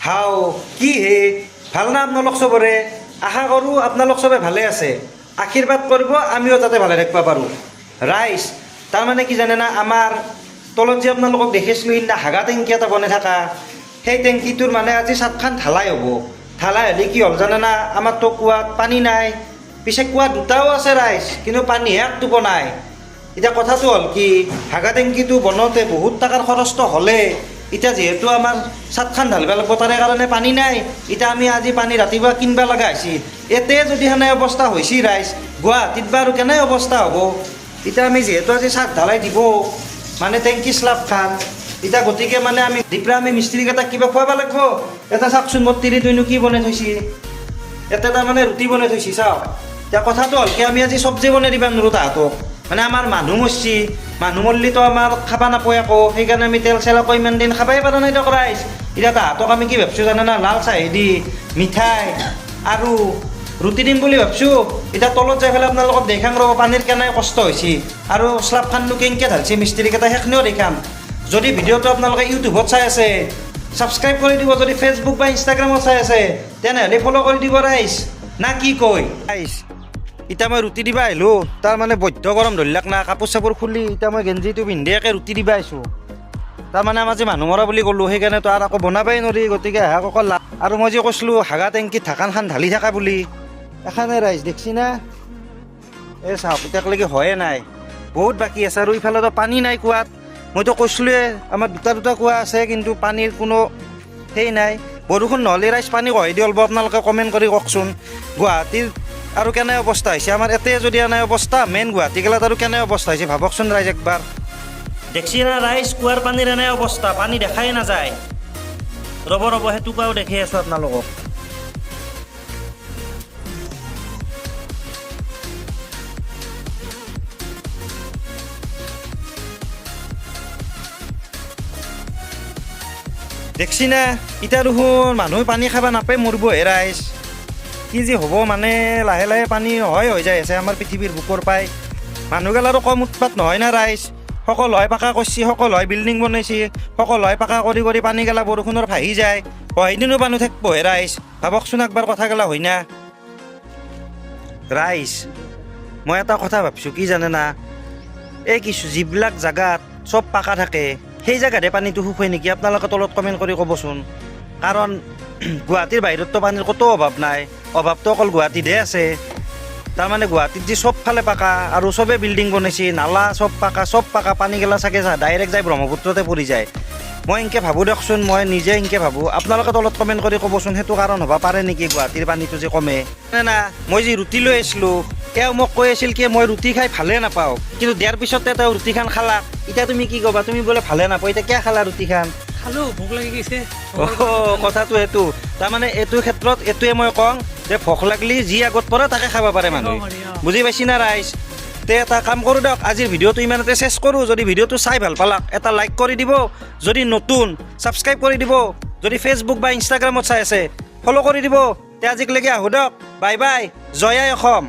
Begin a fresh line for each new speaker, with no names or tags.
হাও কি হে ভাল না আপোনালোক চবৰে আশা কৰোঁ আপোনালোক চবে ভালে আছে আশীৰ্বাদ কৰিব আমিও যাতে ভালে থাকিব পাৰোঁ ৰাইজ তাৰমানে কি জানে না আমাৰ তলত যে আপোনালোকক দেখিছিলোঁ সিদিনা হাগা টেংকি এটা বনাই থকা সেই টেংকিটোৰ মানে আজি চাটখান ঢালাই হ'ব ঢালাই হ'লে কি হ'ল জানে না আমাৰতো কুৱাত পানী নাই পিছে কুৱা দুটাও আছে ৰাইজ কিন্তু পানী একটোপ নাই এতিয়া কথাটো হ'ল কি হাগা টেংকিটো বনাওঁতে বহুত টকাৰ খৰচটো হ'লে এতিয়া যিহেতু আমাৰ চাটখান ঢালিব লাগিব তাৰে কাৰণে পানী নাই এতিয়া আমি আজি পানী ৰাতিপুৱা কিনিব লগা হৈছে এতে যদি সেনে অৱস্থা হৈছে ৰাইজ গুৱাহাটীত বাৰু কেনে অৱস্থা হ'ব এতিয়া আমি যিহেতু আজি চাট ঢালাই দিব মানে টেংকি স্লাব খান এতিয়া গতিকে মানে আমি দিপৰা আমি মিস্ত্ৰীকেইটাক কিবা খুৱাব লাগিব এটা চাওকচোন মোৰ তিৰিটোইনো কি বনাই থৈছে এটা তাৰমানে ৰুটি বনাই থৈছে চাওক এতিয়া কথাটো হ'ল কি আমি আজি চব্জি বনাই দিব নোৱাৰোঁ তাহাঁতক মানে আমাৰ মানুহ মৰছি মানুহ মৰলিতো আমাৰ খাব নাপায় আকৌ সেইকাৰণে আমি তেল চেল আকৌ ইমান দিন খাবই পৰা নাই দিয়ক ৰাইজ এতিয়া তাহাঁতক আমি কি ভাবছোঁ জানে না লাল চাহেদি মিঠাই আৰু ৰুটি দিম বুলি ভাবছোঁ এতিয়া তলত যাই পেলাই আপোনালোকক দেখাম ৰ'ব পানীৰ কেনে কষ্ট হৈছে আৰু শ্লাবখাননো কেনেকৈ ঢালছে মিস্ত্ৰীকেইটা সেইখিনিও দেখাম যদি ভিডিঅ'টো আপোনালোকে ইউটিউবত চাই আছে ছাবস্ক্ৰাইব কৰি দিব যদি ফেচবুক বা ইনষ্টাগ্ৰামত চাই আছে তেনেহ'লে ফ'ল' কৰি দিব ৰাইজ না কি কয় ৰাইজ এতিয়া মই ৰুটি দিবা আহিলোঁ তাৰমানে বৈদ্য গৰম ধৰিলাক না কাপোৰ চাপোৰ খুলি এতিয়া মই গেঞ্জিটো পিন্ধিয়াকৈ ৰুটি দিবা আহিছোঁ তাৰমানে আমাৰ যে মানুহ মৰা বুলি ক'লোঁ সেইকাৰণেতো আৰু আকৌ বনাবই নোৱাৰি গতিকে হাঁহ অকল আৰু মই যে কৈছিলোঁ হাগা টেংকিত ঢাকানখন ঢালি থকা বুলি এখানে ৰাইজ দেখছি না এই চাওক এতিয়ালৈকে হয়ে নাই বহুত বাকী আছে আৰু ইফালেতো পানী নাই কুৱাত মইতো কৈছিলোঁৱে আমাৰ দুটা কুৱা আছে কিন্তু পানীৰ কোনো সেই নাই বৰষুণ নহ'লে ৰাইজ পানী কঢ়াই দি অলপ আপোনালোকে কমেণ্ট কৰি কওকচোন গুৱাহাটীৰ আৰু কেনে অৱস্থা হৈছে আমাৰ এতে যদি এনে অৱস্থা মেইন গুৱাহাটী গেলাত আৰু কেনে অৱস্থা হৈছে ভাবকচোন ৰাইজ একবাৰ দেখছি না ৰাইজ কুৱাৰ পানীৰ এনে অৱস্থা পানী দেখাই নাযায় ৰ'ব সেইটো কুৱাও দেখি আছোঁ আপোনালোকক দেখছি না এতিয়া দেখোন মানুহে পানী খাব নাপায় মৰিবহে ৰাইজ কি যে হ'ব মানে লাহে লাহে পানী নহয় হৈ যাই আছে আমাৰ পৃথিৱীৰ বুকৰ পাই মানুহগেলাৰো কম উৎপাত নহয় না ৰাইজ সকলো হয় পাকা কৰিছে সকলো হয় বিল্ডিং বনাইছে সকলো হয় পাকা কৰি কৰি পানীগেলা বৰষুণৰ ভাহি যায় দিনো পানী থাকিবহে ৰাইজ ভাবকচোন একবাৰ কথাগেলা হয় না ৰাইজ মই এটা কথা ভাবিছোঁ কি জানে না এই কিছু যিবিলাক জেগাত চব পাকা থাকে সেই জেগাতে পানীটো শুকাই নেকি আপোনালোকে তলত কমেণ্ট কৰি ক'বচোন কাৰণ গুৱাহাটীৰ বাহিৰততো পানীৰ ক'তো অভাৱ নাই অভাৱটো অকল গুৱাহাটীতহে আছে তাৰমানে গুৱাহাটীত যি চব ফালে পাকা আৰু চবেই বিল্ডিং বনাইছে নালা চব পাকা পানীগেলা চাগে ডাইৰেক্ট যাই ব্ৰহ্মপুত্ৰতে পৰি যায় মই এনেকৈ ভাবোঁ দিয়কচোন মই নিজে এনেকৈ ভাবোঁ আপোনালোকে তলত কমেণ্ট কৰি ক'বচোন সেইটো কাৰণ হ'ব পাৰে নেকি গুৱাহাটীৰ পানীটো যে কমে না মই যি ৰুটি লৈ আছিলোঁ তেওঁ মোক কৈ আছিল কি মই ৰুটি খাই ভালে নাপাওঁ কিন্তু দিয়াৰ পিছতে তেওঁ ৰুটিখান খালা এতিয়া তুমি কি ক'বা তুমি বোলে ভালে নাপাওঁ এতিয়া কিয় খালা ৰুটিখান
খালোঁ ভোক লাগি গৈছে
কথাটো এইটো তাৰমানে এইটো ক্ষেত্ৰত এইটোৱে মই কওঁ যে ভোক লাগিলে যি আগত পৰে তাকে খাব পাৰে মানুহে বুজি পাইছি না ৰাইজ তে এটা কাম কৰোঁ দিয়ক আজিৰ ভিডিঅ'টো ইমানতে চেছ কৰোঁ যদি ভিডিঅ'টো চাই ভাল পালাক এটা লাইক কৰি দিব যদি নতুন ছাবস্ক্ৰাইব কৰি দিব যদি ফেচবুক বা ইনষ্টাগ্ৰামত চাই আছে ফ'ল' কৰি দিব তে আজিলৈকে আহোঁ দিয়ক বাই বাই জয় আই অসম